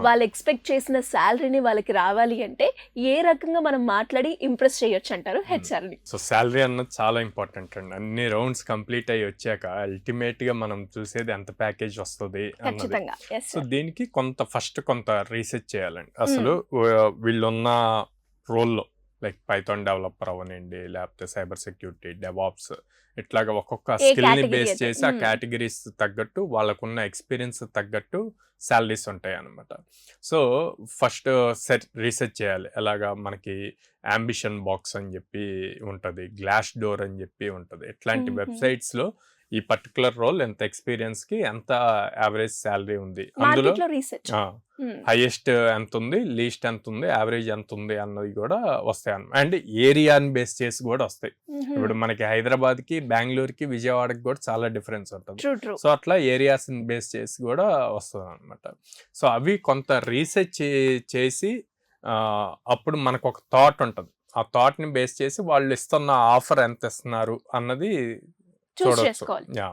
వాళ్ళు ఎక్స్పెక్ట్ చేసిన శాలరీని వాళ్ళకి రావాలి అంటే ఏ రకంగా మనం మాట్లాడి ఇంప్రెస్ చేయొచ్చు అంటారు హెచ్ఆర్ ని? సో శాలరీ అన్నది చాలా ఇంపార్టెంట్ అండి. అన్ని రౌండ్స్ కంప్లీట్ అయ్యి వచ్చాక అల్టిమేట్ గా మనం చూసేది ఎంత ప్యాకేజ్ వస్తుంది అన్నది. ఖచ్చితంగా. Yes, so sir. దీనికి కొంత రీసెర్చ్ చేయాలండి. అసలు వీళ్ళున్న రోల్లో లైక్ పైథాన్ డెవలపర్ అవనండి, లేకపోతే సైబర్ సెక్యూరిటీ, డెవాప్స్, ఇట్లాగా ఒక్కొక్క ఏ స్కిల్ ని category బేస్ అయితే. చేసి ఆ కేటగిరీస్ తగ్గట్టు వాళ్ళకున్న ఎక్స్పీరియన్స్ తగ్గట్టు శాలరీస్ ఉంటాయి అన్నమాట. సో ఫస్ట్ రీసెర్చ్ చేయాలి. ఎలాగా మనకి అంబిషన్ బాక్స్ అని చెప్పి ఉంటుంది, గ్లాస్ డోర్ అని చెప్పి ఉంటుంది. ఇట్లాంటి వెబ్సైట్స్ లో ఈ పర్టికులర్ రోల్ ఎంత ఎక్స్పీరియన్స్ కి ఎంత యావరేజ్ శాలరీ ఉంది, అందులో మార్కెట్ లో రీసెర్చ్. హైయెస్ట్ ఎంత ఉంది, లీస్ట్ ఎంత ఉంది, యావరేజ్ ఎంత ఉంది అన్నది కూడా వస్తాయి అన్నమాట. అండ్ ఏరియాని బేస్ చేసి కూడా వస్తాయి. ఇప్పుడు మనకి హైదరాబాద్ కి, బెంగళూరుకి, విజయవాడకి కూడా చాలా డిఫరెన్స్ ఉంటుంది. True true. సో అట్లా ఏరియాస్ బేస్ చేసి కూడా వస్తుంది అనమాట. సో అవి కొంత రీసెర్చ్ చేసి అప్పుడు మనకు ఒక థాట్ ఉంటుంది. ఆ థాట్ ని బేస్ చేసి వాళ్ళు ఇస్తున్న ఆఫర్ ఎంత ఇస్తున్నారు అన్నది చూస్ చూడొచ్చు. చేసుకోవాలి. యా